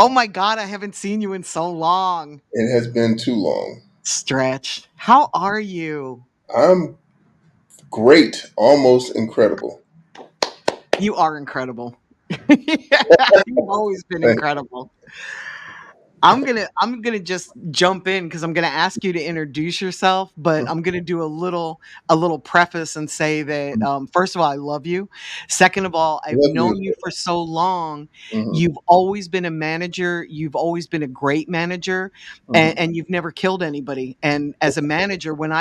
Oh my God, I haven't seen you in so long. It has been too long. Stretch, how are you? I'm great, almost incredible. You are incredible. You've always been incredible. I'm gonna just jump in because I'm gonna ask you to introduce yourself, but I'm gonna do a little preface and say that first of all, I love you. Second of all, I've Love you. known you for so long. Hmm. You've always been a manager. You've always been a great manager, Hmm. and you've never killed anybody. And as a manager, and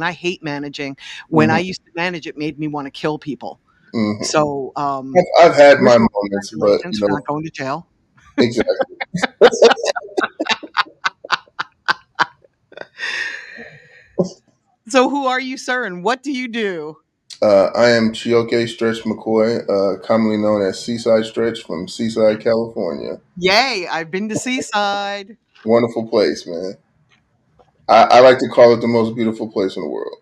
I hate managing, when I Hmm. used to manage, it made me want to kill people. Hmm. So, I've had first my of all, moments, but congratulations for not going to jail. exactly. So, who are you, sir, and what do you do? I am Chioke Stretch McCoy, commonly known as Seaside Stretch from Seaside, California. Yay, I've been to Seaside. Wonderful place, man. I like to call it the most beautiful place in the world.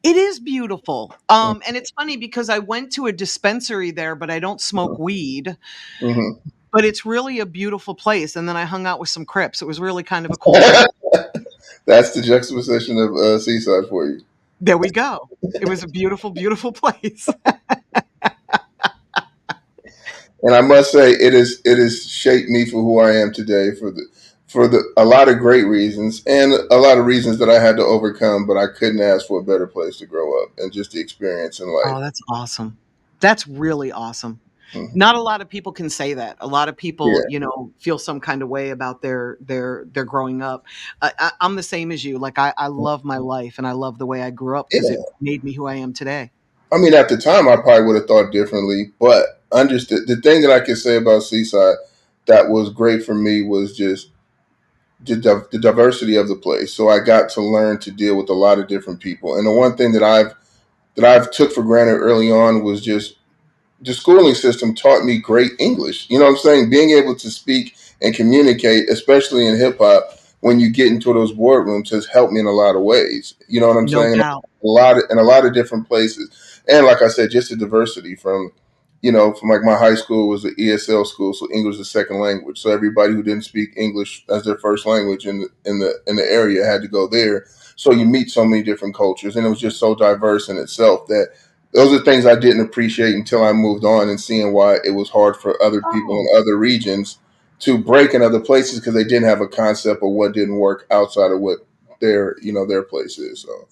It is beautiful. And it's funny because I went to a dispensary there, but I don't smoke weed. Hmm. But it's really a beautiful place. And then I hung out with some Crips. It was really kind of a cool trip. That's the juxtaposition of Seaside for you. There we go. It was a beautiful, beautiful place. And I must say, it has shaped me for who I am today for the a lot of great reasons and a lot of reasons that I had to overcome, but I couldn't ask for a better place to grow up and just the experience in life. Oh, that's awesome. That's really awesome. Mhm. Not a lot of people can say that. A lot of people, Yeah, feel some kind of way about their growing up. I'm the same as you. Like I love my life and I love the way I grew up because it yeah. made me who I am today. I mean, at the time, I probably would have thought differently, but understood the thing that I can say about Seaside that was great for me was just the diversity of the place. So I got to learn to deal with a lot of different people, and the one thing that I've took for granted early on was just the schooling system taught me great English. You know what I'm saying? Being able to speak and communicate, especially in hip hop, when you get into those boardrooms, has helped me in a lot of ways. You know what I'm No saying? doubt. In a lot of different places, and like I said, just the diversity from like my high school was an ESL school, so English is a second language. So everybody who didn't speak English as their first language in the area had to go there. So you meet so many different cultures, and it was just so diverse in itself that those are things I didn't appreciate until I moved on and seeing why it was hard for other people Oh. in other regions to break in other places because they didn't have a concept of what didn't work outside of what their place is. So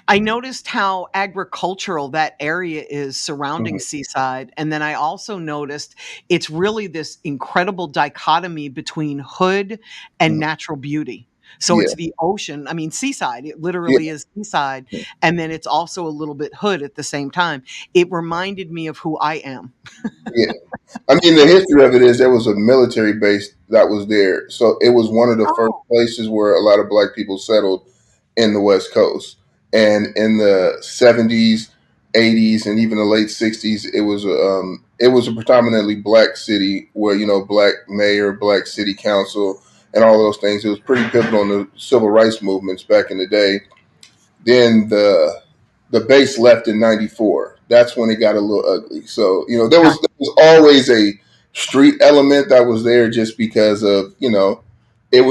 I noticed how agricultural that area is surrounding mhm. Seaside. And then I also noticed it's really this incredible dichotomy between hood and Mhm. natural beauty. So Yeah, it's the ocean. I mean, Seaside, it yeah, literally is Seaside. And then it's also a little bit hood at the same time. It reminded me of who I am. yeah. I mean, the history of it is there was a military base that was there, so it was one of the first Oh, places where a lot of black people settled in the West Coast. And in the '70s, '80s, and even the late '60s, it was a predominantly black city where black mayor, black city council, and all those things. It was pretty pivotal in the civil rights movements back in the day. Then the base left in '94. That's when it got a little ugly. So there got was there was always a street element that was there just because of it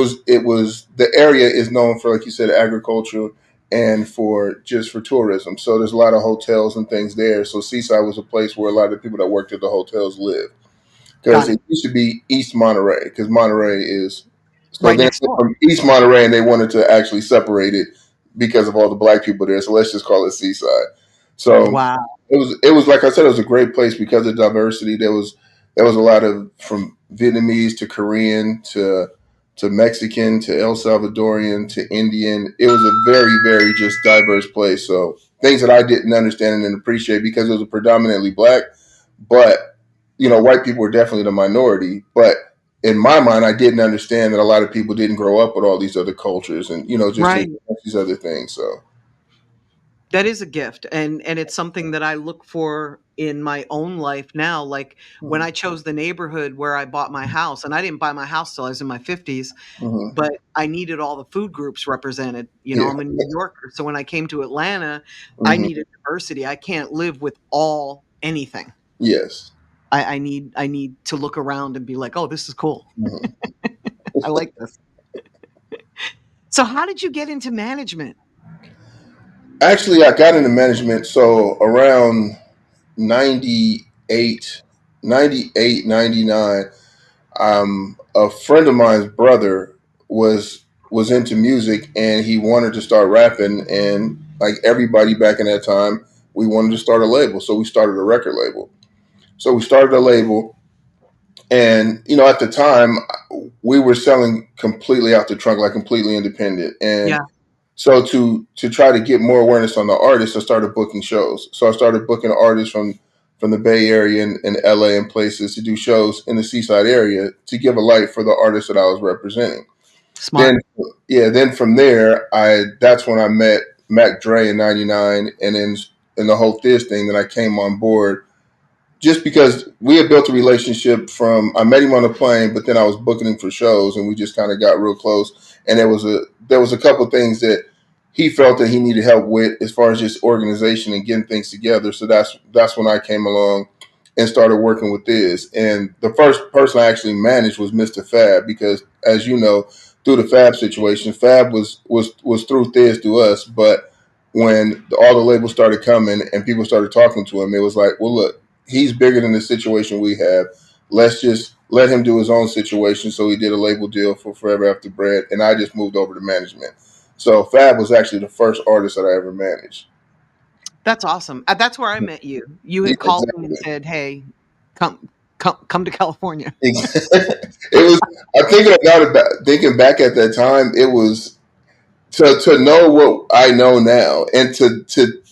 was the area is known for, like you said, agriculture and for tourism. So there's a lot of hotels and things there. So Seaside was a place where a lot of the people that worked at the hotels lived because got it. it used to be East Monterey because Monterey is so Right then next door. from East Monterey and they wanted to actually separate it because of all the black people there. So let's just call it Seaside. So Wow. it was like I said, it was a great place because of diversity. There was a lot of from Vietnamese to Korean to Mexican to El Salvadorian to Indian. It was a very, very just diverse place. So things that I didn't understand and didn't appreciate because it was a predominantly black, but white people were definitely the minority. But in my mind, I didn't understand that a lot of people didn't grow up with all these other cultures and just Right. these other things. So That is a gift, and it's something that I look for in my own life now. Like when mhm. I chose the neighborhood where I bought my house, and I didn't buy my house till I was in my 50s, Mhm. but I needed all the food groups represented. Yeah. I'm a New Yorker, so when I came to Atlanta, I Mhm. needed diversity. I can't live with all anything. Yes. I need to look around and be like, oh, this is cool. Mhm. I like this. So how did you get into management? Actually, I got into management so around 98, 98, 99. A friend of mine's brother was into music and he wanted to start rapping, and like everybody back in that time, we wanted to start a label, so we started a record label. So we started a label, and at the time we were selling completely out the trunk, like completely independent. And Yeah, so to try to get more awareness on the artists, I started booking shows. So I started booking artists from the Bay Area and LA and places to do shows in the Seaside area to give a light for the artists that I was representing. Then smart. then from there, I that's when I met Mac Dre in '99, and then in the whole Thiz thing, then I came on board just because we had built a relationship. From I met him on the plane, but then I was booking him for shows, and we just kind of got real close. And there was a couple things that he felt that he needed help with as far as just organization and getting things together. So that's when I came along and started working with this. And the first person I actually managed was Mr. Fab, because as you know, through the Fab situation, Fab was through Thiz to us, but when all the labels started coming and people started talking to him, it was like, well, look, he's bigger than the situation we have. Let's just let him do his own situation. So he did a label deal for Forever After Bread, and I just moved over to management. So Fab was actually the first artist that I ever managed. That's awesome. That's where I met you. You Yeah, had called me and exactly. said, "Hey, come to California." It was. I'm thinking about it. Thinking back at that time, it was to know what I know now, and to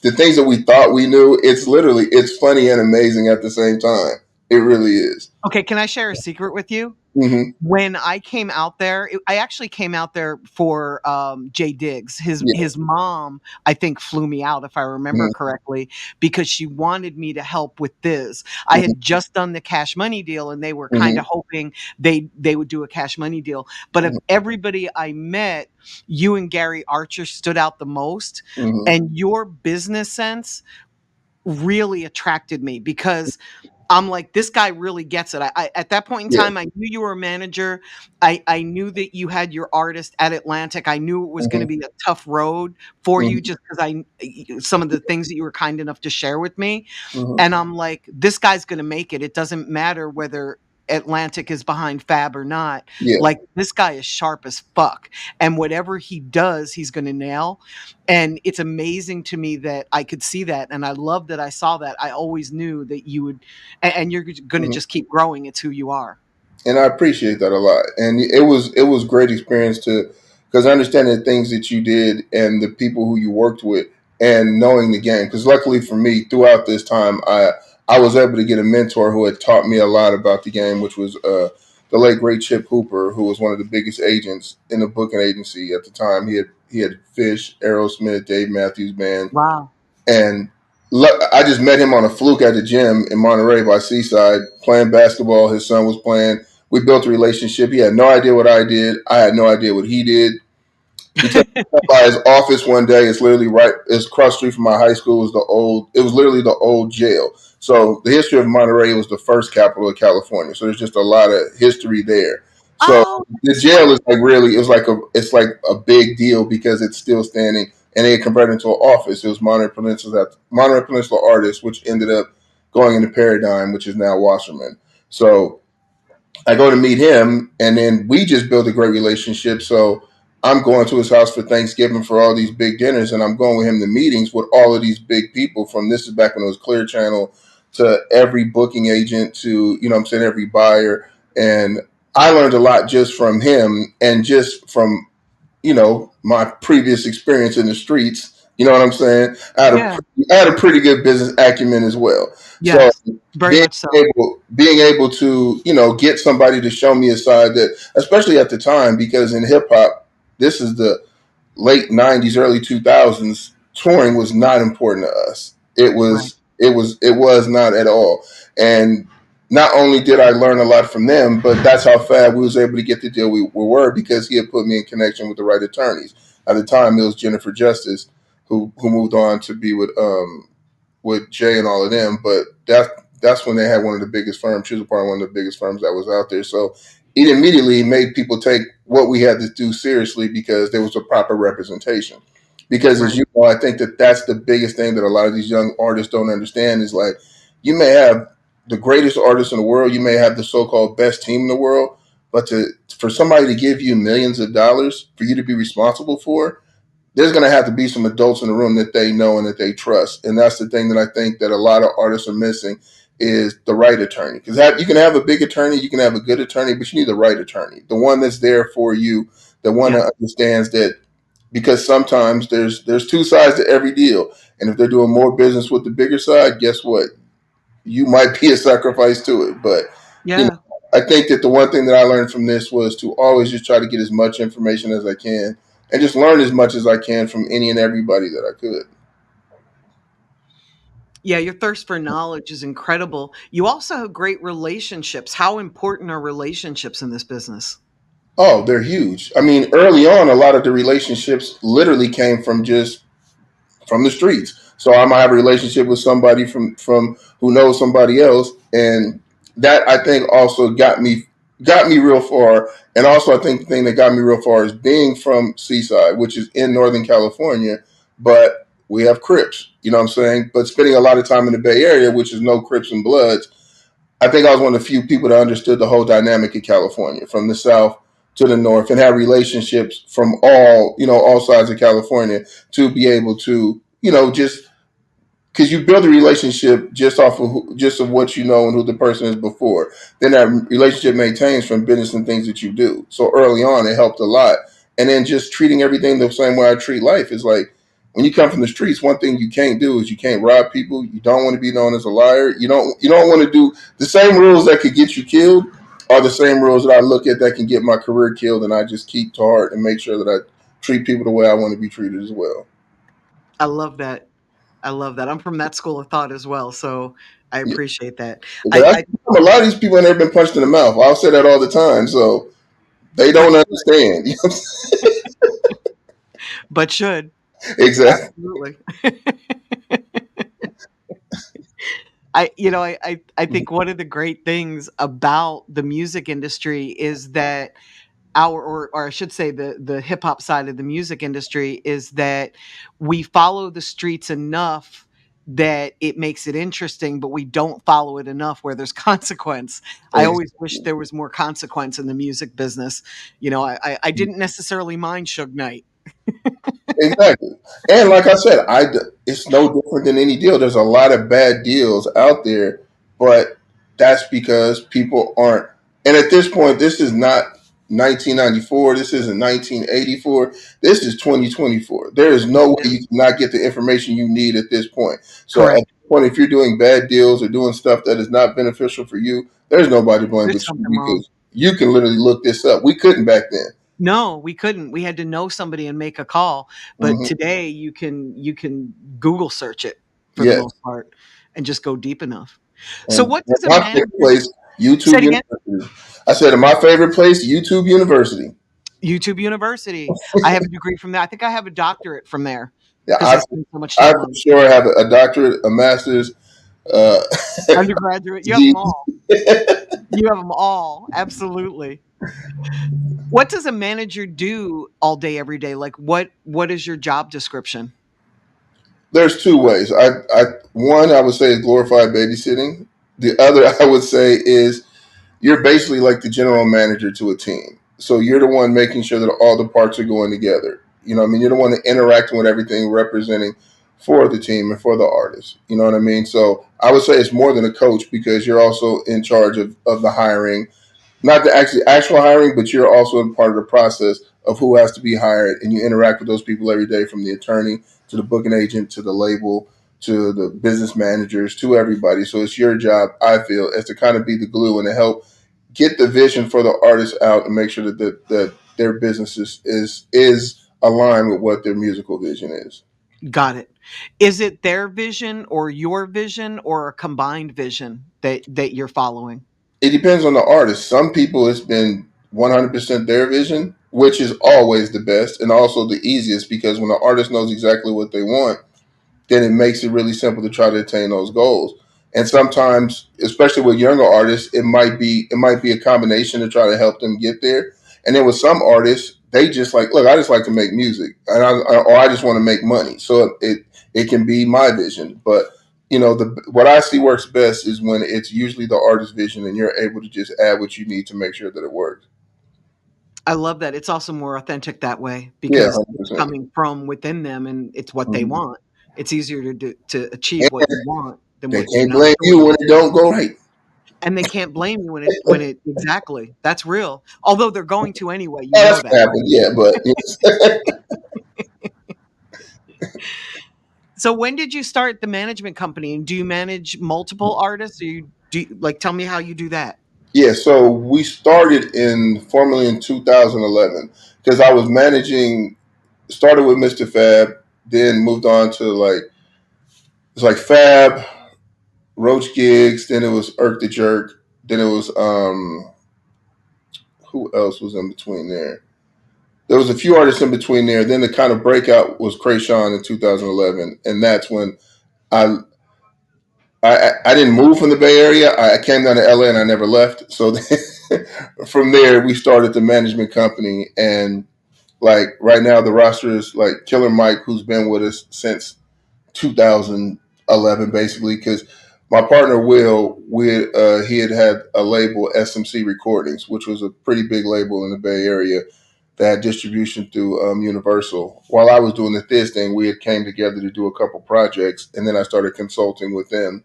the things that we thought we knew. It's funny and amazing at the same time. It really is. Okay, can I share a secret with you? Hmm. When I came out there, I actually came out there for, Jay Diggs. Yeah. His mom, I think, flew me out, if I remember Hmm. correctly, because she wanted me to help with this. I had just done the Cash Money deal, and they were kinda Hmm. hoping they would do a Cash Money deal. But of everybody I met, you and Gary Archer stood out the most, Hmm. and your business sense really attracted me because I'm like, this guy really gets it. I at that point in Yeah. time, I knew you were a manager. I knew that you had your artist at Atlantic. I knew it was going to Hmm. be a tough road for you Hmm. just because some of the things that you were kind enough to share with me. Hmm. And I'm like, this guy's going to make it. It doesn't matter whether Atlantic is behind Fab or not. Yeah. Like, this guy is sharp as fuck. And whatever he does, he's going to nail. And it's amazing to me that I could see that. And I love that I saw that. I always knew that you would, and you're going to Hmm. just keep growing. It's who you are. And I appreciate that a lot. And it was great experience to because understanding the things that you did and the people who you worked with and knowing the game. Because luckily for me, throughout this time, I was able to get a mentor who had taught me a lot about the game, which was the late great Chip Hooper, who was one of the biggest agents in the booking agency at the time. He had Fish, Aerosmith, Dave Matthews Band, Wow. and I just met him on a fluke at the gym in Monterey by Seaside playing basketball. His son was playing. We built a relationship. He had no idea what I did. I had no idea what he did. He took me by his office one day. It's literally right. It's cross street from my high school. It was literally the old jail. So the history of Monterey was the first capital of California. So there's just a lot of history there. So Oh, the that's jail sweet. is like really. It's like a big deal because it's still standing, and they converted into an office. It was Monterey Peninsula Artists, which ended up going into Paradigm, which is now Wasserman. So I go to meet him, and then we just built a great relationship. So I'm going to his house for Thanksgiving for all these big dinners, and I'm going with him to meetings with all of these big people. From this is back when it was Clear Channel to every booking agent to what I'm saying, every buyer, and I learned a lot just from him and just from my previous experience in the streets. You know what I'm saying? Yeah. I had a pretty good business acumen as well. So Yes. Very being much so. being able to get somebody to show me a side that, especially at the time, because in hip hop, this is the late '90s, early 2000s. Touring was not important to us. It Right. was it was not at all. And not only did I learn a lot from them, but that's how fast we was able to get the deal we were, because he had put me in connection with the right attorneys. At the time, it was Jennifer Justice, who moved on to be with Jay and all of them. But that's when they had one of the biggest firms. She was a part of one of the biggest firms that was out there. So it immediately made people take what we had to do seriously because there was a proper representation. Because as Right. you know, I think that that's the biggest thing that a lot of these young artists don't understand is like you may have the greatest artists in the world, you may have the so-called best team in the world, but for somebody to give you millions of dollars for you to be responsible for, there's going to have to be some adults in the room that they know and that they trust. And that's the thing that I think that a lot of artists are missing is the right attorney. Because you can have a big attorney, you can have a good attorney, but you need the right attorney, the one that's there for you, the one Yeah. that understands that. Because sometimes there's two sides to every deal, and if they're doing more business with the bigger side, guess what? You might be a sacrifice to it. But you know, Yeah. I think that the one thing that I learned from this was to always just try to get as much information as I can and just learn as much as I can from any and everybody that I could. Yeah, your thirst for knowledge is incredible. You also have great relationships. How important are relationships in this business? Oh, they're huge. I mean, early on, a lot of the relationships literally came from just from the streets. So I might have a relationship with somebody from who knows somebody else, and that I think also got me real far. And also, I think the thing that got me real far is being from Seaside, which is in Northern California, but we have Crips. You know what I'm saying? But spending a lot of time in the Bay Area, which is no Crips and Bloods, I think I was one of the few people that understood the whole dynamic of California, from the south to the north, and have relationships from all sides of California to be able to just because you build a relationship just off of just of what you know and who the person is before. Then that relationship maintains from business and things that you do. So early on, it helped a lot. And then just treating everything the same way I treat life is like when you come from the streets. One thing you can't do is you can't rob people. You don't want to be known as a liar. You don't want to do the same rules that could get you killed are the same rules that I look at that can get my career killed, and I just keep to heart and make sure that I treat people the way I want to be treated as well. I love that. I love that. I'm from that school of thought as well, so I Yeah. appreciate that. Because I a lot of these people have never been punched in the mouth. I'll say that all the time. So they but don't understand. but should. Exactly. Absolutely. I think one of the great things about the music industry is that or I should say the hip hop side of the music industry is that we follow the streets enough that it makes it interesting, but we don't follow it enough where there's consequence. I always wish there was more consequence in the music business. I didn't necessarily mind Suge Knight. Exactly. And like I said, it's no different than any deal. There's a lot of bad deals out there, but that's because people aren't. And at this point, this is not 1994. This isn't 1984. This is 2024. There is no way Yeah, you cannot get the information you need at this point. So at correct. this point, if you're doing bad deals or doing stuff that is not beneficial for you, there's nobody to blame There's but you something wrong. because you can literally look this up. We couldn't back then. No, we couldn't. We had to know somebody and make a call. But Hmm. today you can Google search it for the Yes. most part and just go deep enough. So And what does a my favorite manager place, say YouTube it again? University. I said, my favorite place, YouTube University. YouTube University. I have a degree from there. I think I have a doctorate from there Yeah, because I spent so much I time for on it. sure have a doctorate, a master's, uh, Undergraduate. You have them PhD. all. You have them all. Absolutely. What does a manager do all day, every day? Like what is your job description? There's two ways. One I would say is glorified babysitting. The other I would say is you're basically like the general manager to a team. So you're the one making sure that all the parts are going together. You know what I mean? You're the one that interacting with everything, representing for the team and for the artist. You know what I mean? So I would say it's more than a coach because you're also in charge of the hiring, not the actual hiring, but you're also a part of the process of who has to be hired, and you interact with those people every day, from the attorney to the booking agent to the label to the business managers to everybody. So it's your job, I feel, is to kind of be the glue and to help get the vision for the artist out and make sure that their business is aligned with what their musical vision is. Got it. Is it their vision or your vision or a combined vision that you're following? It depends on the artist. Some people it's been 100% their vision, which is always the best and also the easiest because when the artist knows exactly what they want, then it makes it really simple to try to attain those goals. And sometimes, especially with younger artists, it might be a combination to try to help them get there. And then with some artists, they just like, look, I just like to make music, and or I just want to make money. So it can be my vision, but the what I see works best is when it's usually the artist's vision, and you're able to just add what you need to make sure that it works. I love that. It's also more authentic that way Yeah, because it's 100%. coming from within them and it's what they Mhm. want. It's easier to achieve what And you want than they what you're can't not blame you doing. when it don't go right. And they can't blame you when it exactly. That's real. Although they're going to anyway, you Oh, know that's what that, happened. right? Yeah, but So when did you start the management company? And do you manage multiple artists? Or like tell me how you do that? yeah. So we started in formally in 2011 because I was managing. Started with Mr. Fab, then moved on to like it's like Fab, Roach Gigs, then it was Irk the Jerk, then it was who else was in between there? There was a few artists in between there. Then the kind of breakout was Krayshawn in 2011, and that's when I I didn't move from the Bay Area. I came down to LA and I never left. So from there, we started the management company, and like right now, the roster is like Killer Mike, who's been with us since 2011, basically, because my partner Will, he had a label, SMC Recordings, which was a pretty big label in the Bay Area that had distribution through Universal. While I was doing the Thiz thing, we had came together to do a couple projects, and then I started consulting with them.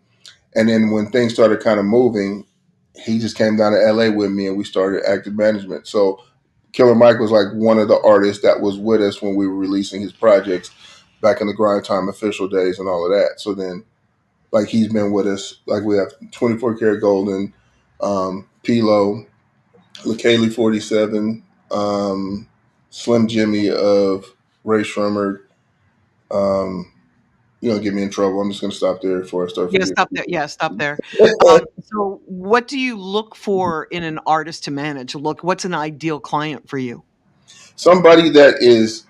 And then when things started kind of moving, he just came down to LA with me, and we started active management. So Killer Mike was like one of the artists that was with us when we were releasing his projects back in the Grind Time official days and all of that. So then, like, he's been with us. Like, we have 24 Karat Golden, Pilo, LaKaylee 47, Slim Jimmy of Ray Shrummer. Um, get me in trouble. I'm just going to stop there before I start Yeah, forgetting. stop there. Yeah, stop there. So what do you look for in an artist to manage? Look, what's an ideal client for you? Somebody that is,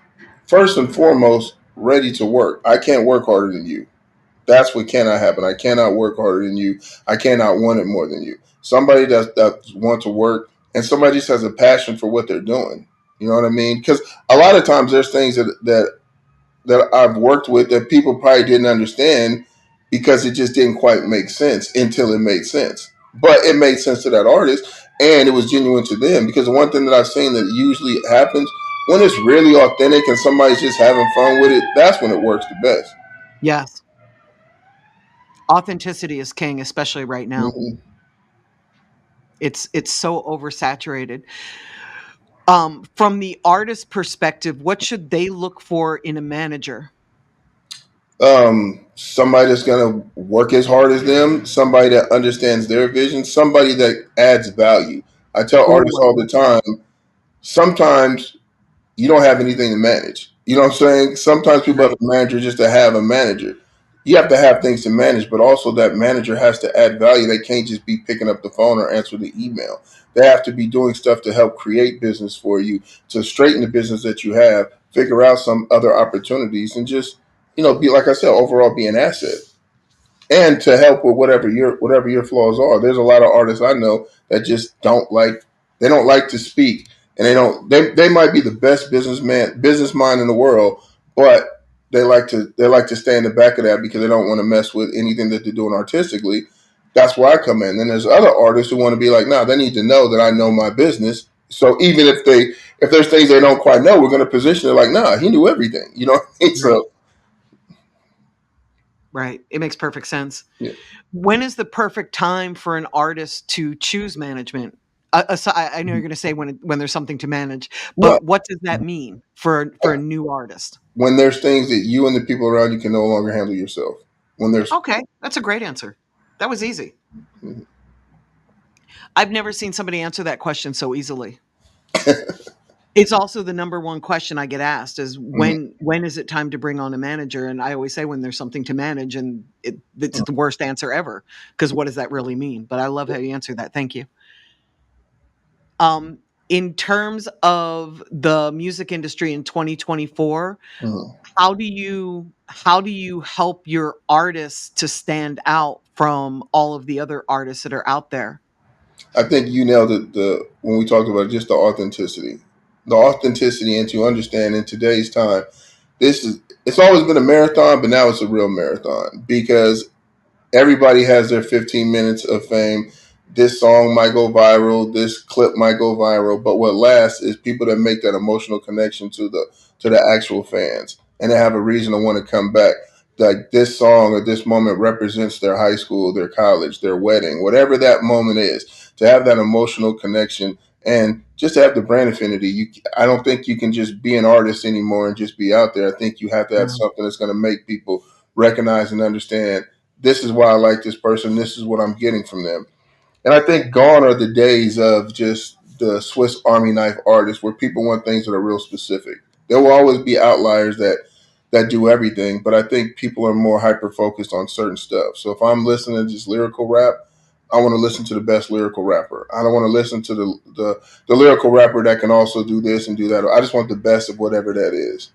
first and foremost, ready to work. I can't work harder than you. That's what cannot happen. I cannot work harder than you. I cannot want it more than you. Somebody that wants to work, and somebody just has a passion for what they're doing. You know what I mean? Because a lot of times there's things that I've worked with that people probably didn't understand because it just didn't quite make sense until it made sense. But it made sense to that artist, and it was genuine to them. Because the one thing that I've seen that usually happens when it's really authentic and somebody's just having fun with it, that's when it works the best. Yes. Authenticity is king, especially right now. Mhm. It's so oversaturated. From the artist perspective, what should they look for in a manager? Somebody that's gonna work as hard as them, somebody that understands their vision, somebody that adds value. I tell Oh, artists I all the love that. time, sometimes you don't have anything to manage. You know what I'm saying? Sometimes people have Right. a manager just to have a manager. You have to have things to manage, but also that manager has to add value. They can't just be picking up the phone or answer the email. They have to be doing stuff to help create business for you, to straighten the business that you have, figure out some other opportunities, and just be like I said, overall be an asset and to help with whatever your flaws are. There's a lot of artists I know that just don't like to speak, and they might be the best business mind in the world, but they like to stay in the back of that because they don't want to mess with anything that they're doing artistically. That's where I come in. Then there's other artists who want to be like, nah, they need to know that I know my business. So even if there's things they don't quite know, we're going to position it like, nah, he knew everything. You know what I mean? Right. So Right. It makes perfect sense. yeah. When is the perfect time for an artist to choose management? I know you're going to say when there's something to manage, No, but what does that mean for a new artist? when there's things that you and the people around you can no longer handle yourself. When there's Okay, that's a great answer. That was easy. I've never seen somebody answer that question so easily. It's also the number one question I get asked is when is it time to bring on a manager? And I always say when there's something to manage, and it's the worst answer ever because what does that really mean? But I love how you answer that. Thank you. Um, in terms of the music industry in 2024, Mhm. how do you help your artists to stand out from all of the other artists that are out there. I think you nailed it. The when we talked about just the authenticity, and to understand in today's time, this is it's always been a marathon, but now it's a real marathon because everybody has their 15 minutes of fame. This song might go viral, this clip might go viral, but what lasts is people that make that emotional connection to the actual fans, and they have a reason to want to come back. Like this song or this moment represents their high school, their college, their wedding, whatever that moment is. To have that emotional connection and just to have the brand affinity, I don't think you can just be an artist anymore and just be out there. I think you have to have No. something that's going to make people recognize and understand this is why I like this person. This is what I'm getting from them. And I think gone are the days of just the Swiss Army knife artists where people want things that are real specific. There will always be outliers that do everything, but I think people are more hyper focused on certain stuff. So if I'm listening to just lyrical rap, I want to listen to the best lyrical rapper. I don't want to listen to the lyrical rapper that can also do this and do that. I just want the best of whatever that is.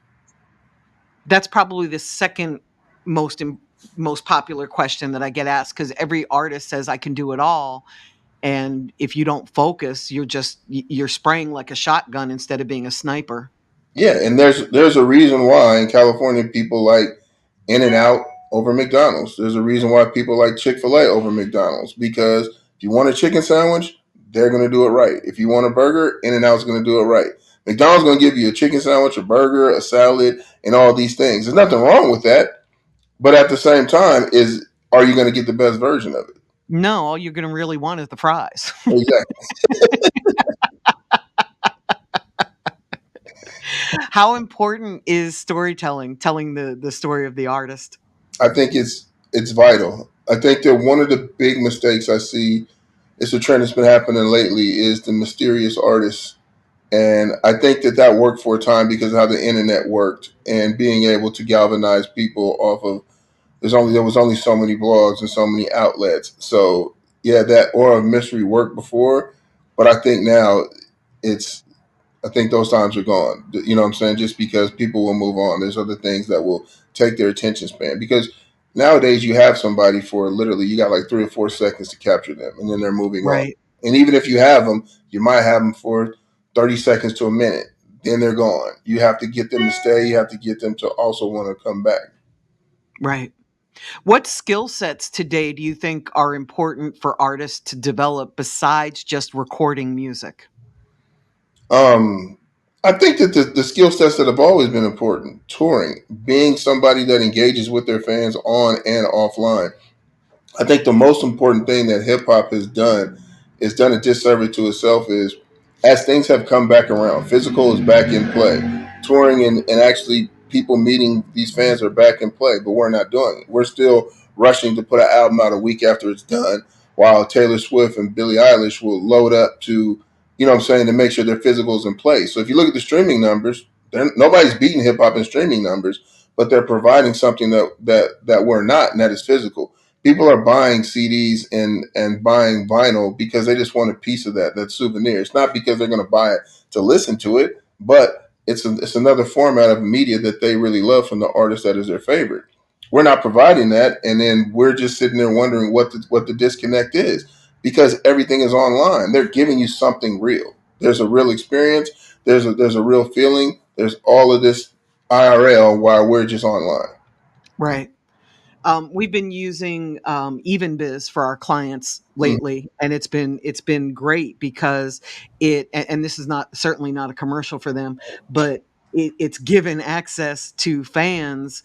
That's probably the second most most popular question that I get asked, because every artist says I can do it all, and if you don't focus, you're spraying like a shotgun instead of being a sniper. Yeah, and there's a reason why in California people like In and Out over McDonald's. There's a reason why people like Chick-fil-A over McDonald's because if you want a chicken sandwich, they're going to do it right. If you want a burger, In and Out's going to do it right. McDonald's going to give you a chicken sandwich, a burger, a salad, and all these things. There's nothing wrong with that, but at the same time, is are you going to get the best version of it? No, all you're going to really want is the fries. Exactly. How important is storytelling, telling the story of the artist? I think it's vital. I think that one of the big mistakes I see, it's a trend that's been happening lately, is the mysterious artists. And I think that that worked for a time because of how the internet worked and being able to galvanize people off of there was only so many blogs and so many outlets. So yeah, that aura of mystery worked before, but I think now it's I think those times are gone. You know what I'm saying? Just because people will move on. There's other things that will take their attention span. Because nowadays you have somebody for literally you got like 3 or 4 seconds to capture them, and then they're moving on. Right, And even if you have them, you might have them for 30 seconds to a minute. Then they're gone. You have to get them to stay. You have to get them to also want to come back. right. What skill sets today do you think are important for artists to develop besides just recording music? Um, I think that the skill sets that have always been important, touring, being somebody that engages with their fans on and offline. I think the most important thing that hip hop has done is done a disservice to itself is as things have come back around, physical is back in play. Touring and actually people meeting these fans are back in play, but we're not doing it. We're still rushing to put an album out a week after it's done, while Taylor Swift and Billie Eilish will load up to, you know what I'm saying, to make sure their physicals in place. So if you look at the streaming numbers, nobody's beating hip hop in streaming numbers, but they're providing something that we're not, and that is physical. People are buying CDs and buying vinyl because they just want a piece of that souvenir. It's not because they're going to buy it to listen to it, but it's another format of media that they really love from the artist that is their favorite. We're not providing that, and then we're just sitting there wondering what the disconnect is because everything is online. They're giving you something real. There's a real experience. There's a real feeling. There's all of this IRL while we're just online. Right. We've been using Even Biz for our clients Mm, lately, and it's been great because and this is not certainly not a commercial for them, but it's given access to fans.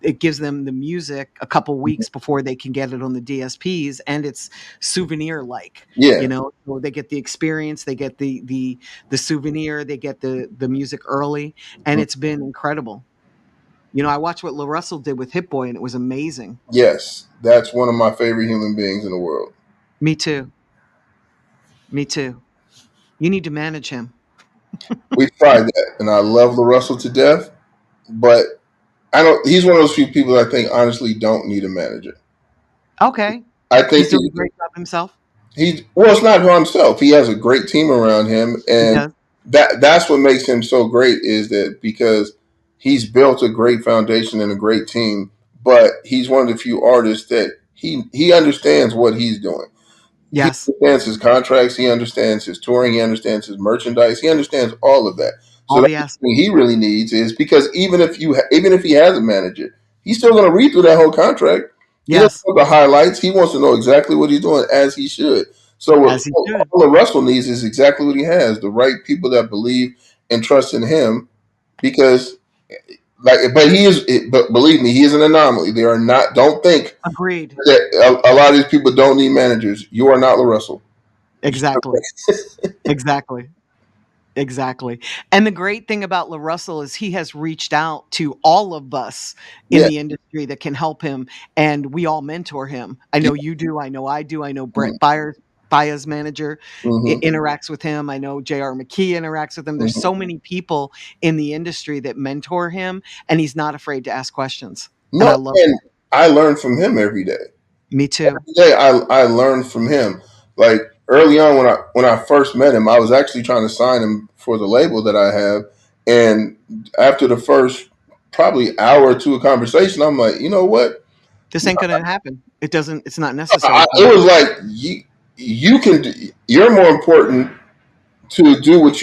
It gives them the music a couple weeks before they can get it on the DSPs, and it's souvenir like. yeah. So they get the experience, they get the souvenir, they get the music early, and it's been incredible. I watched what La Russell did with Hit Boy, and it was amazing. Yes, that's one of my favorite human beings in the world. Me too. Me too. You need to manage him. We've tried that, and I love LaRussell to death, but I don't. He's one of those few people I think honestly don't need a manager. Okay. I He's think doing a that great job himself. he's well, it's not himself. He has a great team around him, He and does. that's what makes him so great. Is that because he's built a great foundation and a great team, but he's one of the few artists that he understands what he's doing. He Yes. understands his contracts. He understands his touring. He understands his merchandise. He understands all of that. So All the the only aspects. thing he really needs is, because even if he has a manager, he's still going to read through that whole contract. He doesn't Yes. want the highlights. He wants to know exactly what he's doing, as he should. So what As he should. all Russell needs is exactly what he has: the right people that believe and trust in him. Because, but but believe me, he is an anomaly. They are not. Don't think Agreed. that a lot of these people don't need managers. You are not LaRussell. Exactly. Exactly. Exactly. And the great thing about LaRussell is he has reached out to all of us in Yeah. the industry that can help him, and we all mentor him. I Yeah. know you do. I know I do. I know Mm-hmm. Brett Baya's manager Mm-hmm. interacts with him. I know JR McKee interacts with him. There's Mm-hmm. so many people in the industry that mentor him, and he's not afraid to ask questions. And I No, love and I learn from him every day. me too. Every day I learn from him. Like early on when I first met him, I was actually trying to sign him for the label that I have, and after the first probably hour or two of conversation, I'm like, you know what? This ain't gonna happen. It's not necessary for It me. was like you can you're more important to do what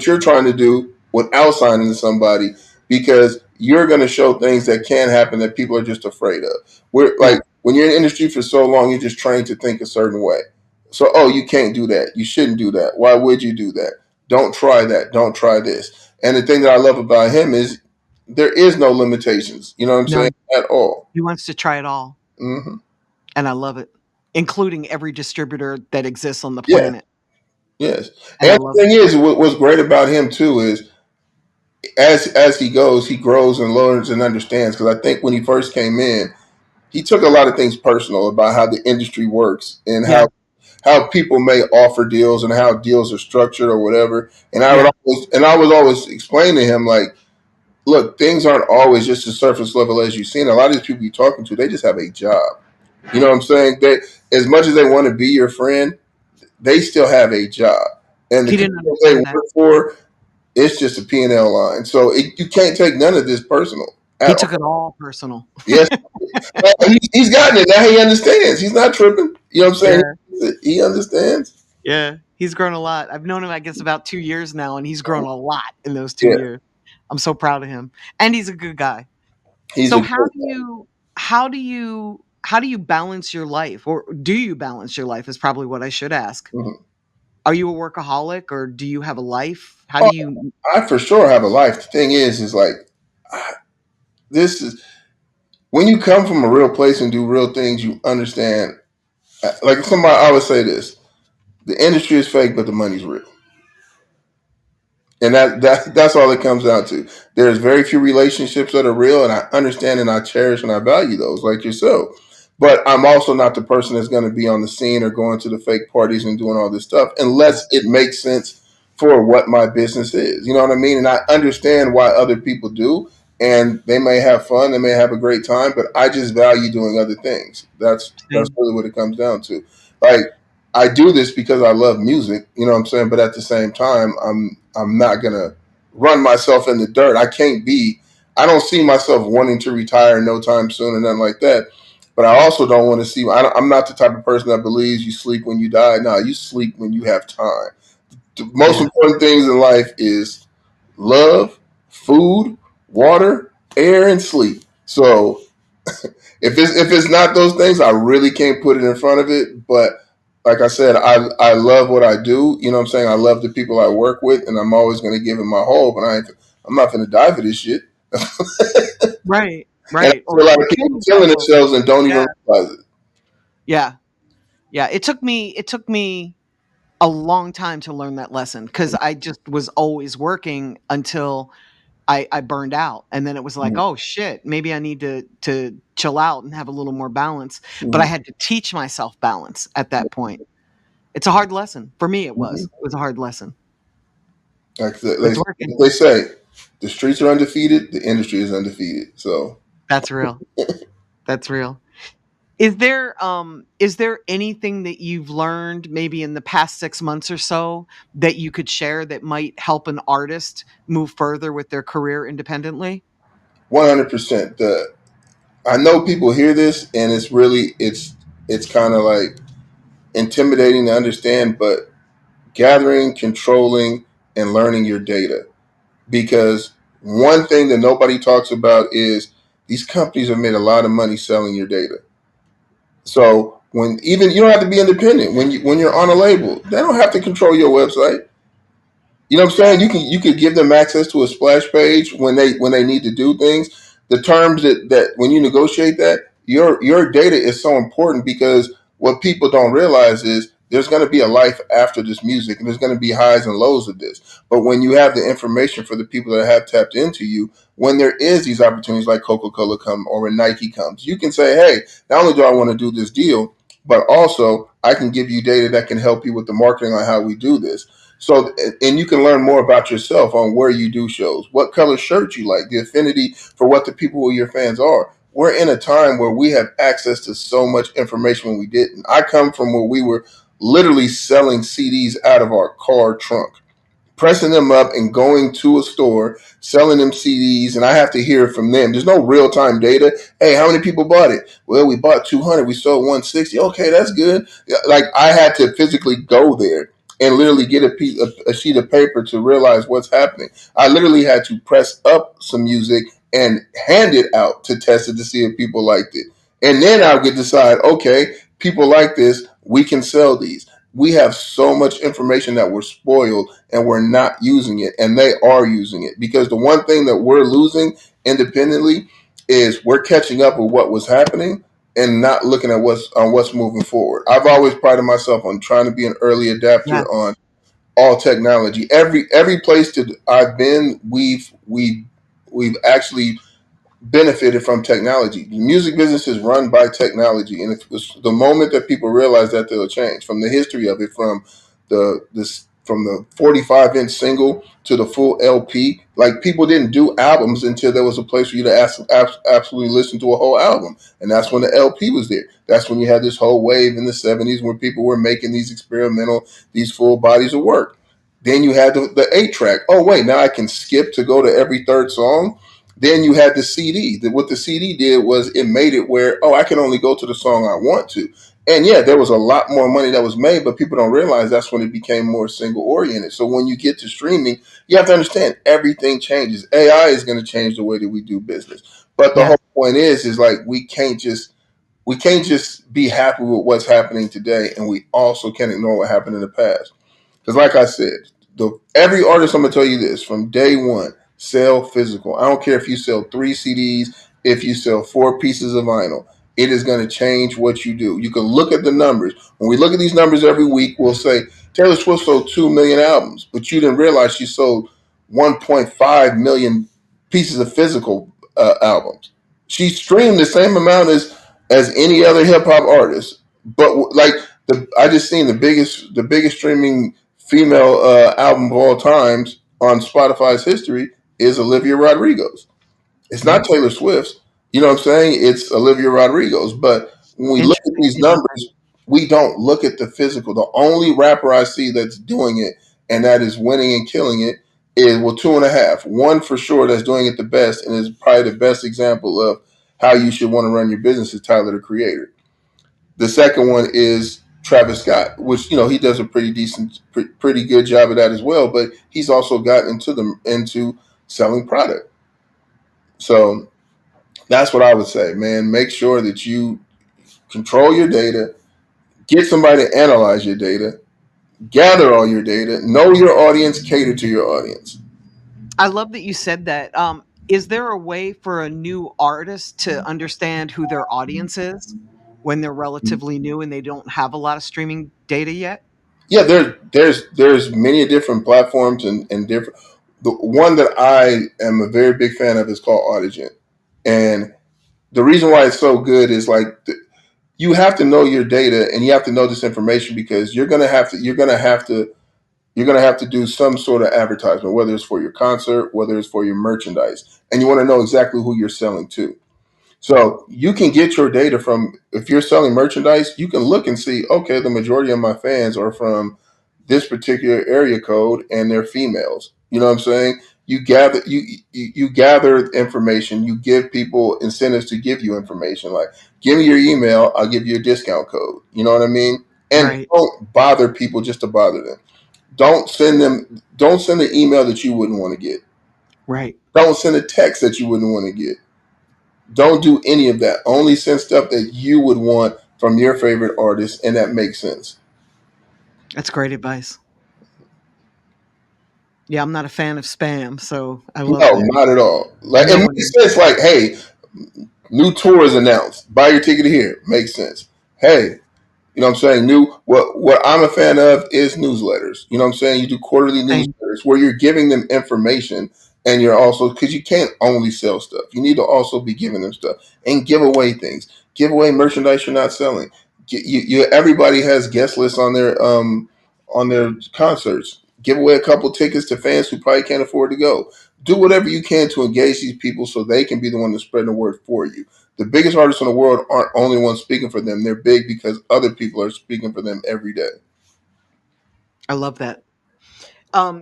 you're trying to do without signing to somebody, because you're going to show things that can happen that people are just afraid of. We're Yeah. like, when you're in the industry for so long, you're just trained to think a certain way. So, oh, you can't do that. You shouldn't do that. Why would you do that? Don't try that. Don't try this. And the thing that I love about him is there is no limitations. You know what I'm saying? None. At all. He wants to try it all. Hmm. And I love it, including every distributor that exists on the Yeah. planet. Yes. And I And love the it. thing is, what's great about him too is, as he goes, he grows and learns and understands. Because I think when he first came in, he took a lot of things personal about how the industry works and Yeah, how people may offer deals and how deals are structured or whatever. And yeah. I was always explaining to him, like, look, things aren't always just the surface level as you've seen. A lot of these people you're talking to, they just have a job. You know what I'm saying? They, as much as they want to be your friend, they still have a job, and the He didn't company they understand that. work for, it's just a P&L line. So you can't take none of this personal He at took all. it all personal. Yes, he's gotten it now. He understands. He's not tripping. You know what I'm saying? Yeah, He understands. yeah. He's grown a lot. I've known him, I guess, about 2 years now, and he's grown a lot in those 2 Yeah, years. I'm so proud of him, and he's a good guy. he's So a good guy. how do you balance your life, or do you balance your life is probably what I should ask. Mhm. Are you a workaholic, or do you have a life? How do Oh, you I for sure have a life. The thing is like, this is when you come from a real place and do real things, you understand. Like somebody, I always say this: the industry is fake, but the money's real. And that's all it comes down to. There's very few relationships that are real, and I understand and I cherish and I value those, like yourself. But I'm also not the person that's going to be on the scene or going to the fake parties and doing all this stuff unless it makes sense for what my business is. You know what I mean? And I understand why other people do, and they may have fun, they may have a great time, but I just value doing other things. That's same? really what it comes down to. Like, I do this because I love music, you know what I'm saying? But at the same time, I'm not gonna run myself in the dirt. I don't see myself wanting to retire no time soon or nothing like that. But I also don't want to see. I'm not the type of person that believes you sleep when you die. No, you sleep when you have time. The most Yeah. important things in life is love, food, water, air, and sleep. So if it's not those things, I really can't put it in front of it. But like I said, I love what I do. You know what I'm saying? I love the people I work with, and I'm always going to give it my whole. But I'm not going to die for this shit. Right, And I right, see a lot or of kill people yourself killing over it. themselves and don't Yeah, even realize it. yeah, yeah. It took me a long time to learn that lesson because I just was always working until I burned out, and then it was like, Mhm. "Oh, shit, maybe I need to chill out and have a little more balance," but I Mhm. had to teach myself balance at that point. It's a hard lesson. For me, it was. Mhm. It was a hard lesson. Like It's working. they say, the streets are undefeated, the industry is undefeated. So That's real. That's real. Is there anything that you've learned maybe in the past 6 months or so that you could share that might help an artist move further with their career independently? 100%. The I know people hear this and it's really it's kind of like intimidating to understand, but gathering, controlling, and learning your data. Because one thing that nobody talks about is these companies have made a lot of money selling your data. So when even you don't have to be independent when you're on a label, they don't have to control your website. You know what I'm saying? You could give them access to a splash page when they need to do things. The terms that when you negotiate that, your data is so important because what people don't realize is there's going to be a life after this music and there's going to be highs and lows of this. But when you have the information for the people that have tapped into you, when there is these opportunities like Coca-Cola come or when Nike comes, you can say, hey, not only do I want to do this deal, but also I can give you data that can help you with the marketing on how we do this. So, and you can learn more about yourself on where you do shows, what color shirt you like, the affinity for what the people who your fans are. We're in a time where we have access to so much information when we didn't. I come from where we were literally selling CDs out of our car trunk, pressing them up and going to a store, selling them CDs, and I have to hear from them. There's no real time data. Hey, how many people bought it? Well, we bought 200. We sold 160. Okay, that's good. Like I had to physically go there and literally get a sheet of paper to realize what's happening. I literally had to press up some music and hand it out to test it to see if people liked it. And then I would decide, okay, people like this. We can sell these. We have so much information that we're spoiled and we're not using it, and they are using it because the one thing that we're losing independently is we're catching up with what was happening and not looking at what's moving forward. I've always prided myself on trying to be an early adapter on Yes. all technology. Every place that I've been, we've actually benefited from technology. The music business is run by technology, and it's the moment that people realize that, they'll change. From the history of it, from the 45-inch single to the full LP. Like people didn't do albums until there was a place for you to absolutely listen to a whole album, and that's when the LP was there. That's when you had this whole wave in the '70s where people were making these experimental, these full bodies of work. Then you had the 8-track. Oh wait, now I can skip to go to every third song. Then you had the CD. What the CD did was it made it where, oh, I can only go to the song I want to. And yeah, there was a lot more money that was made, but people don't realize that's when it became more single oriented. So when you get to streaming, you have to understand everything changes. AI is going to change the way that we do business. But the whole Yes. point is like we can't just be happy with what's happening today, and we also can't ignore what happened in the past. Because, like I said, every artist, I'm gonna tell you this from day one: sell physical. I don't care if you sell 3 CDs, if you sell 4 pieces of vinyl. It is going to change what you do. You can look at the numbers. When we look at these numbers every week, we'll say Taylor Swift sold 2 million albums, but you didn't realize she sold 1.5 million pieces of physical albums. She streamed the same amount as any other hip hop artist, but like I just seen the biggest streaming female album of all times on Spotify's history is Olivia Rodrigo's. It's not Yes. Taylor Swift's. You know what I'm saying? It's Olivia Rodrigo's. But when we look at Interesting. these numbers, we don't look at the physical. The only rapper I see that's doing it and that is winning and killing it is, well, two and a half. One for sure that's doing it the best and is probably the best example of how you should want to run your business is Tyler the Creator. The second one is Travis Scott, which he does a pretty decent, pretty good job of that as well. But he's also got into selling product. So that's what I would say, man. Make sure that you control your data, get somebody to analyze your data, gather all your data, know your audience, cater to your audience. I love that you said that. Is there a way for a new artist to understand who their audience is when they're relatively new and they don't have a lot of streaming data yet? Yeah, there's many different platforms and different. The one that I am a very big fan of is called Audigent, and the reason why it's so good is like you have to know your data and you have to know this information because you're going to have to do some sort of advertisement, whether it's for your concert, whether it's for your merchandise, and you want to know exactly who you're selling to. So you can get your data from, if you're selling merchandise, you can look and see, okay, the majority of my fans are from this particular area code and they're females. You know what I'm saying? you gather information. You give people incentives to give you information. Like, give me your email, I'll give you a discount code. You know what I mean? And Right. don't bother people just to bother them. Don't send an email that you wouldn't want to get. Right. Don't send a text that you wouldn't want to get. Don't do any of that. Only send stuff that you would want from your favorite artist, and that makes sense. That's great advice. Yeah, I'm not a fan of spam, so I love No, that. not at all. Like, it No one makes is. sense. Like, hey, new tour is announced. Buy your ticket here. Makes sense. Hey, you know what I'm saying? What I'm a fan of is newsletters. You know what I'm saying? You do quarterly Same. newsletters where you're giving them information, and you're also, because you can't only sell stuff. You need to also be giving them stuff and give away things. Give away merchandise you're not selling. Everybody has guest lists on their concerts. Give away a couple tickets to fans who probably can't afford to go. Do whatever you can to engage these people so they can be the one to spread the word for you. The biggest artists in the world aren't only ones speaking for them. They're big because other people are speaking for them every day. I love that.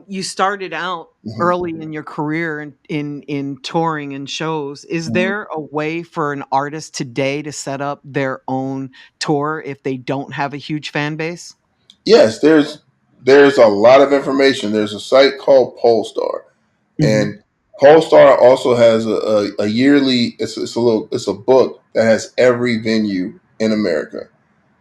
You started out Mm-hmm. early in your career in touring and shows. Is Mm-hmm. there a way for an artist today to set up their own tour if they don't have a huge fan base? Yes, there's a lot of information. There's a site called Polestar, Mhm. and Polestar also has a yearly. It's a book that has every venue in America.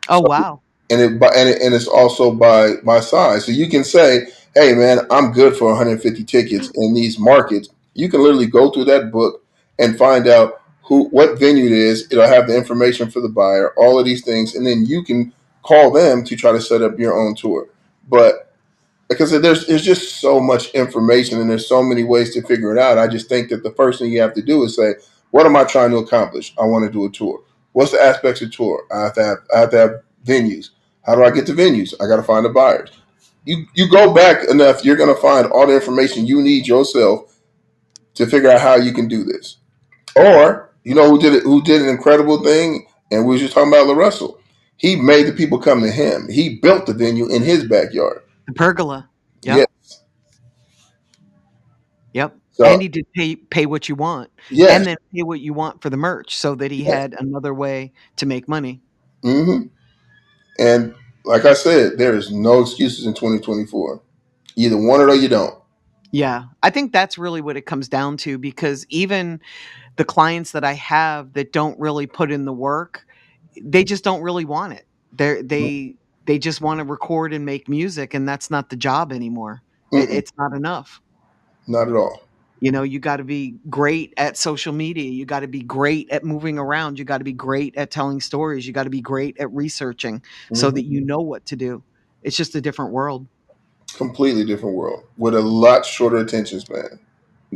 Oh, So, wow. and it's also by size. So you can say, hey man, I'm good for 150 tickets in these markets. You can literally go through that book and find out what venue it is. It'll have the information for the buyer, all of these things, and then you can call them to try to set up your own tour. But like I said, there's just so much information and there's so many ways to figure it out. I just think that the first thing you have to do is say, what am I trying to accomplish? I want to do a tour. What's the aspects of tour? I have to have venues. How do I get to venues? I got to find the buyers. You go back enough, you're going to find all the information you need yourself to figure out how you can do this. Or you know who did it? Who did an incredible thing? And we were just talking about LaRussell. He made the people come to him. He built the venue in his backyard. The pergola. Yeah. Yep. Yep. And So he did pay what you want, yes. and then pay what you want for the merch so that he Yeah. had another way to make money. Hmm. And like I said, there is no excuses in 2024. Either want it or you don't. Yeah. I think that's really what it comes down to because even the clients that I have that don't really put in the work, they just don't really want it. They just wanna record and make music, and that's not the job anymore. Mm-mm, It's not enough. not at all. You know, you gotta be great at social media, you gotta be great at moving around, you gotta be great at telling stories, you gotta be great at researching so Hmm. that you know what to do. It's just a different world Completely different world with a lot shorter attention span.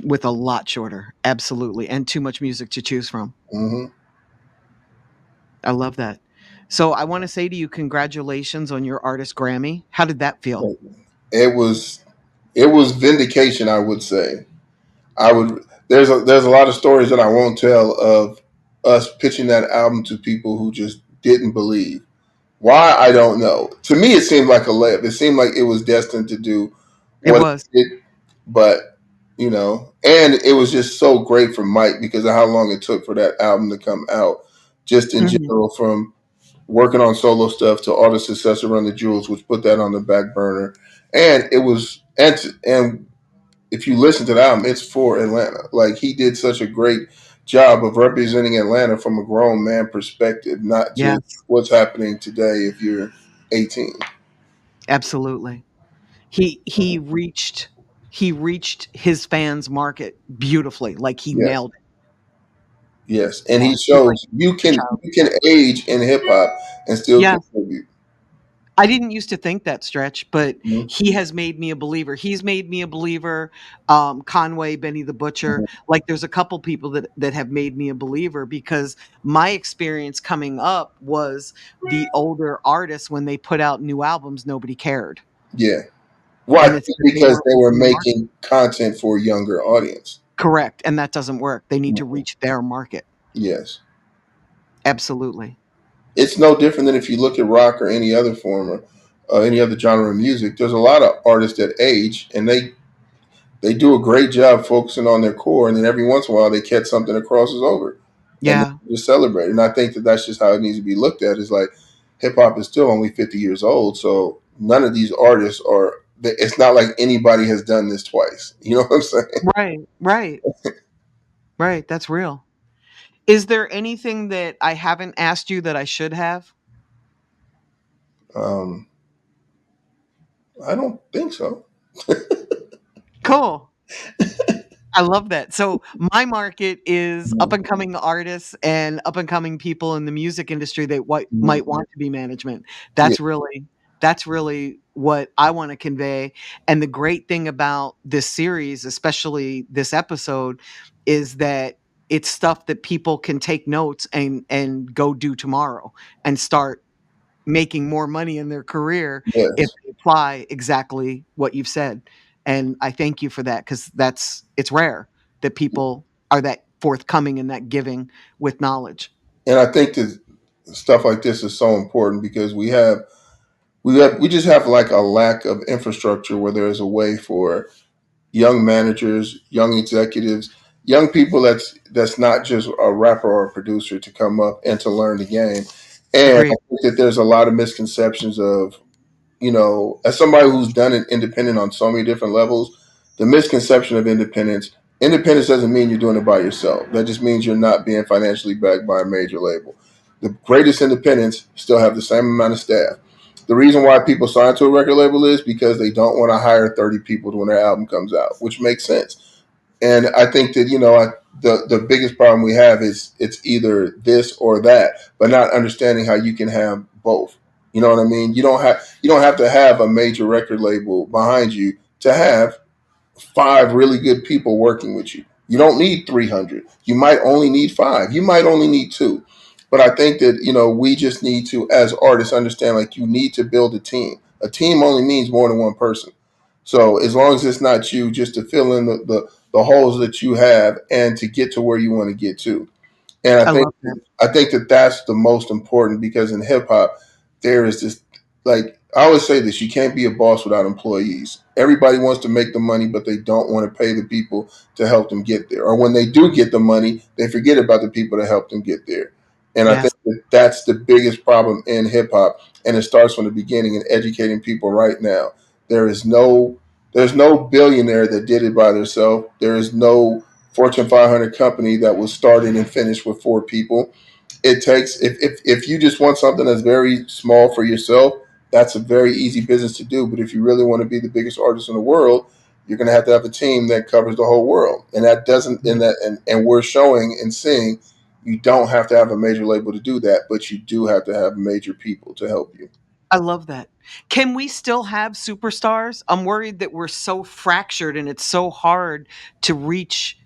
with a lot shorter, absolutely, and too much music to choose from. Hmm. I love that. So I wanna say to you, congratulations on your artist Grammy. How did that feel? It was it was vindication. I would say. I would. There's a lot of stories that I won't tell of us pitching that album to people who just didn't believe. Why, I don't know. To me, it seemed like a layup. It seemed like it was destined to do It what was. it did, but and it was just so great for Mike because of how long it took for that album to come out. Just in Mhm. general, from working on solo stuff to all the success around the Jewels, which put that on the back burner. And it was and if you listen to the album, it's for Atlanta. Like, he did such a great job of representing Atlanta from a grown man perspective, not just Yes, what's happening today if you're 18. absolutely. He reached he reached his fans market beautifully, like he Yes, nailed it. yes, and Yeah, he he's like shows a child. you can age in hip hop and still Yes. contribute. I didn't used to think that, Stretch, but Mhm. he has made me a believer. He's made me a believer, Conway, Benny the Butcher, Mhm. like, there's a couple people that have made me a believer because my experience coming up was the older artists, when they put out new albums, nobody cared, Yeah, well, I and it's think because they because weren't they were reaching the market. making content for a younger audience. Correct, and that doesn't work. They need to Mhm. reach their market. Yes, Absolutely. it's no different than if you look at rock or any other form or any other genre of music. There's a lot of artists that age and They do a great job focusing on their core, and then every once in a while they catch something that crosses over, and Yeah. they just celebrate. And I think that that's just how it needs to be looked at. Is like hip hop is still only 50 years old, so none of these artists are. It's not like anybody has done this twice. You know what I'm saying? Right. Right. Right. That's real. Is there anything that I haven't asked you that I should have? Um, I don't think so. Cool. I love that. So my market is up Mhm. and coming artists and up and coming people in the music industry that Mhm. might want to be management. Yeah. That's really what I want to convey. And the great thing about this series, especially this episode, is that it's stuff that people can take notes and go do tomorrow and start making more money in their career if Yes. they apply exactly what you've said. And I thank you for that because it's rare that people are that forthcoming and that giving with knowledge. And I think that stuff like this is so important because we just have like a lack of infrastructure where there is a way for young managers, young executives, young people that's not just a rapper or a producer to come up and to learn the game. And I Agreed. think that there's a lot of misconceptions of, as somebody who's done it independent on so many different levels, the misconception of independence doesn't mean you're doing it by yourself. That just means you're not being financially backed by a major label. The greatest independents still have the same amount of staff. The reason why people sign to a record label is because they don't want to hire 30 people when their album comes out, which makes sense. And I think that the biggest problem we have is it's either this or that, but not understanding how you can have both. You know what I mean? You don't have to have a major record label behind you to have five really good people working with you. You don't need 300. You might only need five. You might only need two. But I think that we just need to, as artists, understand like you need to build a team. A team only means more than one person. So as long as it's not you, just to fill in the holes that you have and to get to where you want to get to. And I love that. I think that that's the most important because in hip hop there is this, like I always say this: you can't be a boss without employees. Everybody wants to make the money, but they don't want to pay the people to help them get there. Or when they do get the money, they forget about the people that help them get there. And I think Yes, that that's the biggest problem in hip hop, and it starts from the beginning in educating people right now. There is no there's no billionaire that did it by themselves. There is no Fortune 500 company that was started and finished with four people. It takes if you just want something that's very small for yourself, that's a very easy business to do. But if you really want to be the biggest artist in the world, you're going to have a team that covers the whole world, and that doesn't yeah, and we're showing and seeing you don't have to have a major label to do that, but you do have to have major people to help you. I love that. Can we still have superstars? I'm worried that we're so fractured and it's so hard to reach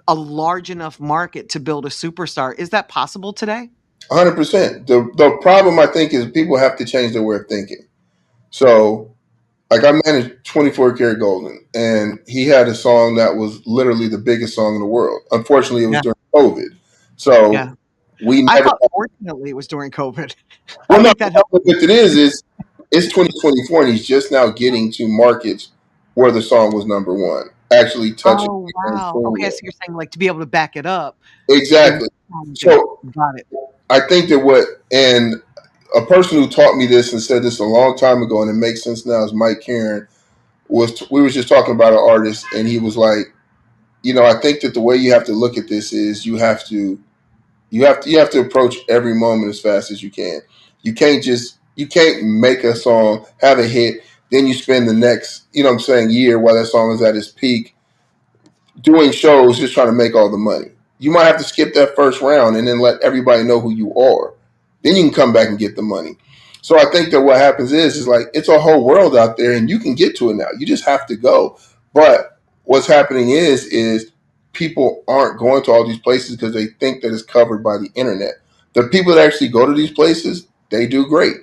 a large enough market to build a superstar. Is that possible today? 100%. The problem I think is people have to change their way of thinking. So like I managed 24 Karat Golden, and he had a song that was literally the biggest song in the world. Unfortunately, it was Yeah, during COVID, yeah. so we I never. thought fortunately it was during COVID. I Well, no, think that helped. what it is it's 2024, and he's just now getting to markets where the song was number one, actually touching Oh, people in wow. full Okay, way. so you're saying, like, to be able to back it up, it was Exactly. challenging. So Got it. I think that and a person who taught me this and said this a long time ago, and it makes sense now, is Mike Karen. We was just talking about an artist, and he was like, I think that the way you have to look at this is you have to approach every moment as fast as you can. You can't make a song, have a hit, then you spend the next, year while that song is at its peak doing shows just trying to make all the money. You might have to skip that first round and then let everybody know who you are. Then you can come back and get the money. So I think that what happens is like it's a whole world out there and you can get to it now. You just have to go. But what's happening is people aren't going to all these places because they think that it's covered by the internet. The people that actually go to these places, they do great.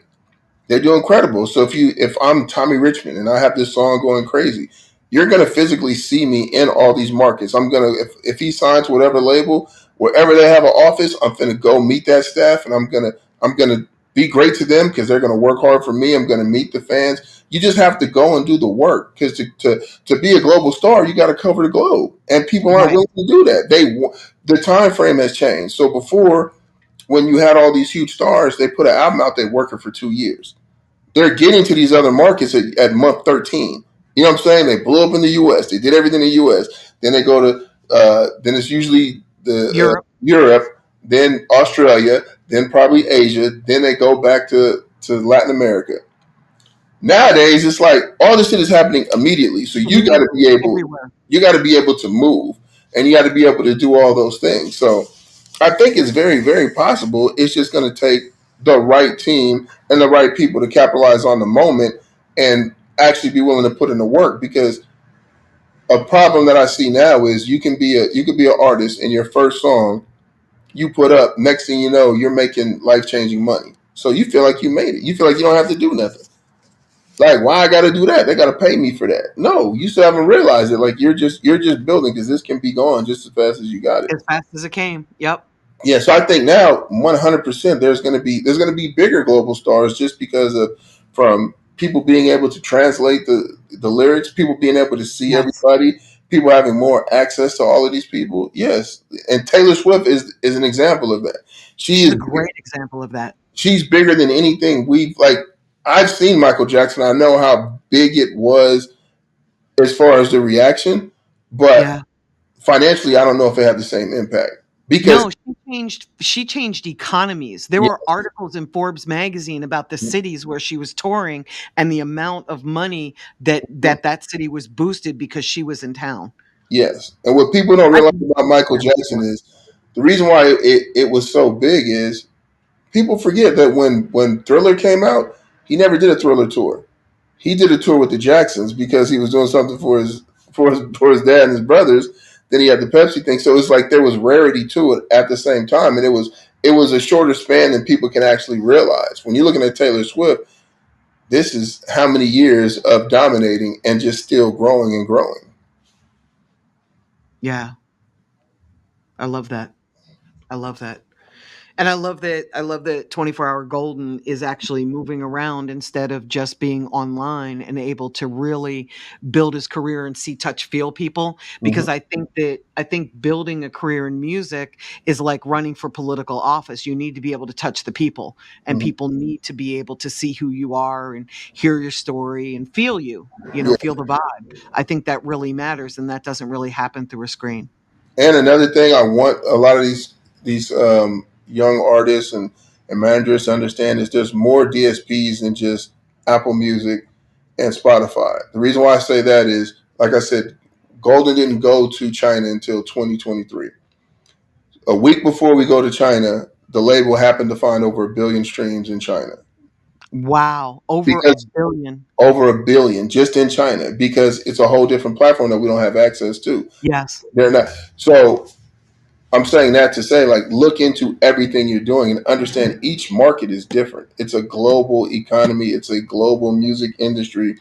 They do incredible. So if I'm Tommy Richmond and I have this song going crazy, you're gonna physically see me in all these markets. I'm gonna if he signs whatever label, wherever they have an office, I'm gonna go meet that staff and I'm gonna be great to them because they're going to work hard for me. I'm going to meet the fans. You just have to go and do the work because to be a global star, you got to cover the globe, and people aren't Right. willing to do that. The time frame has changed. So before, when you had all these huge stars, they put an album out, they working for 2 years. They're getting to these other markets at month 13. You know what I'm saying? They blew up in the U.S. They did everything in the U.S. Then they go to then it's usually the Europe. Europe, then Australia, then probably Asia. Then they go back to Latin America. Nowadays, it's like all this shit is happening immediately. So Immediately. Everywhere. you got to be able to move, and you got to be able to do all those things. So I think it's very, very possible. It's just going to take the right team and the right people to capitalize on the moment and actually be willing to put in the work. Because a problem that I see now is you could be an artist and your first song you put up, next thing you know, you're making life changing money. So you feel like you made it. You feel like you don't have to do nothing. Like, why I got to do that? They got to pay me for that. No, you still haven't realized it. Like you're just building because this can be gone just as fast as you got it. As fast as it came. Yep. Yeah, so I think now 100% there's going to be bigger global stars just because of from people being able to translate the lyrics, people being able to see Yes. everybody, people having more access to all of these people. Yes, and Taylor Swift is an example of that. She She's is a great example of that. she's bigger than anything we've like. I've seen Michael Jackson. I know how big it was as far as the reaction, but Yeah. financially, I don't know if it had the same impact because No, she changed economies. There yeah, were articles in Forbes magazine about the cities where she was touring and the amount of money that city was boosted because she was in town. yes, and what people don't I've realize never about seen Michael that Jackson before. is the reason why it was so big is people forget that when Thriller came out, he never did a Thriller tour. He did a tour with the Jacksons because he was doing something for his dad and his brothers. Then he had the Pepsi thing, so it's like there was rarity to it at the same time, and it was a shorter span than people can actually realize. When you're looking at Taylor Swift, this is how many years of dominating and just still growing and growing. Yeah, I love that. I love that. And I love that 24-hour Golden is actually moving around instead of just being online and able to really build his career and see, touch, feel people. Mm-hmm. Because I think building a career in music is like running for political office. You need to be able to touch the people, and Mm-hmm. people need to be able to see who you are and hear your story and feel you. Yeah. Feel the vibe. I think that really matters, and that doesn't really happen through a screen. And another thing, I want a lot of these young artists and managers to understand is there's more DSPs than just Apple Music and Spotify. The reason why I say that is, like I said, Golden didn't go to China until 2023. A week before we go to China, the label happened to find over 1 billion streams in China Wow, over a because billion. over 1 billion just in China because it's a whole different platform that we don't have access to. Yes, They're not so. I'm saying that to say, like, look into everything you're doing and understand each market is different. It's a global economy, it's a global music industry.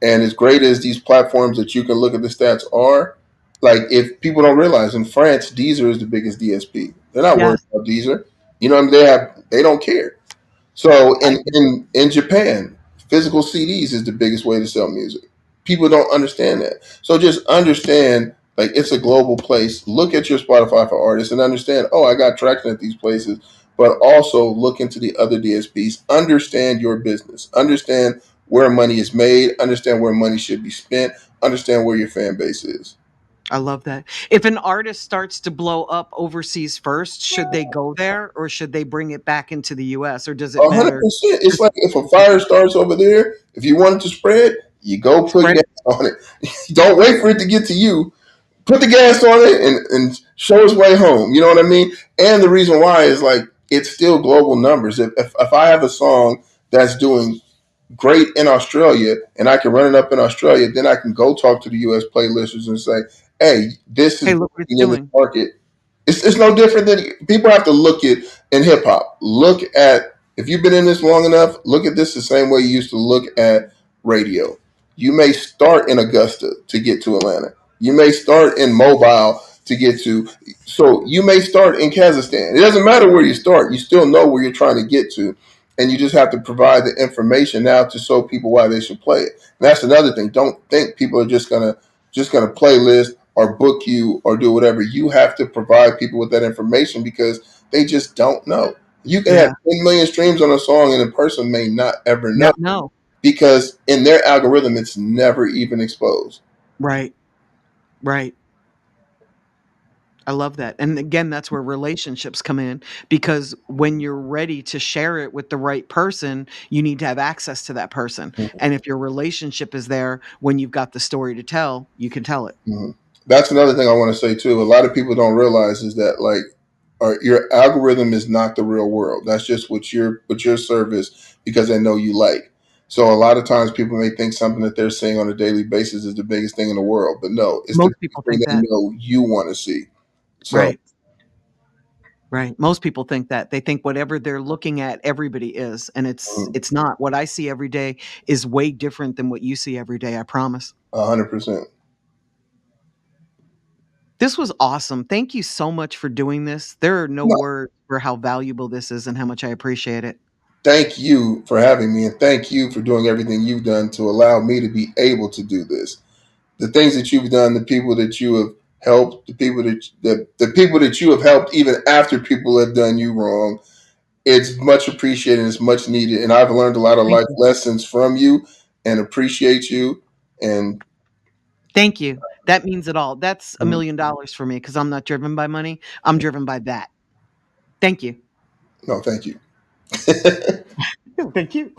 And as great as these platforms that you can look at the stats are, like, if people don't realize in France, Deezer is the biggest DSP. They're not worried yes, about Deezer. You know, what I mean? They don't care. So I in Japan, physical CDs is the biggest way to sell music. People don't understand that. So just understand like it's a global place. Look at your Spotify for artists and understand, oh, I got traction at these places, but also look into the other DSPs. Understand your business. Understand where money is made, understand where money should be spent, understand where your fan base is. I love that. If an artist starts to blow up overseas first, should they go there or should they bring it back into the US, or does it A hundred matter? percent. It's Just like if a fire starts over there, if you want it to spread, you go put spread gas it. on it. Don't wait for it to get to you. Put the gas on it and show its way home. You know what I mean? And the reason why is like it's still global numbers. If I have a song that's doing great in Australia and I can run it up in Australia, then I can go talk to the US playlisters and say, hey, this is Hey, look what it's working in this doing. market. It's no different than people have to look at in hip hop. Look at if you've been in this long enough, look at this the same way you used to look at radio. You may start in Augusta to get to Atlanta. You may start in Mobile to get to. So you may start in Kazakhstan. It doesn't matter where you start. You still know where you're trying to get to. and you just have to provide the information now to show people why they should play it. And that's another thing. Don't think people are just gonna playlist or book you or do whatever. You have to provide people with that information because they just don't know. You can have Yeah. 10 million streams on a song and a person may not ever know Not know. because in their algorithm it's never even exposed. Right. Right. I love that. And again, that's where relationships come in because when you're ready to share it with the right person, you need to have access to that person. And if your relationship is there when you've got the story to tell, you can tell it. Mm-hmm. That's another thing I want to say too. A lot of people don't realize is that like your algorithm is not the real world. That's just what your service because they know you like. So a lot of times people may think something that they're seeing on a daily basis is the biggest thing in the world, but no, it's the Most people biggest thing think they that. know you want to see. So Right. Right. Most people think that. They think whatever they're looking at, everybody is. And it's not. What I see every day is way different than what you see every day, I promise. 100%. This was awesome. Thank you so much for doing this. There are no No, words for how valuable this is and how much I appreciate it. thank you for having me, and thank you for doing everything you've done to allow me to be able to do this. The things that you've done, the people that you have helped, the people that you have helped, even after people have done you wrong, it's much appreciated. And it's much needed, and I've learned a lot of Thank life you. lessons from you, and appreciate you. And Thank you. That means it all. That's mm, $1,000,000 for me because I'm not driven by money. I'm driven by that. Thank you. no, thank you. Thank you.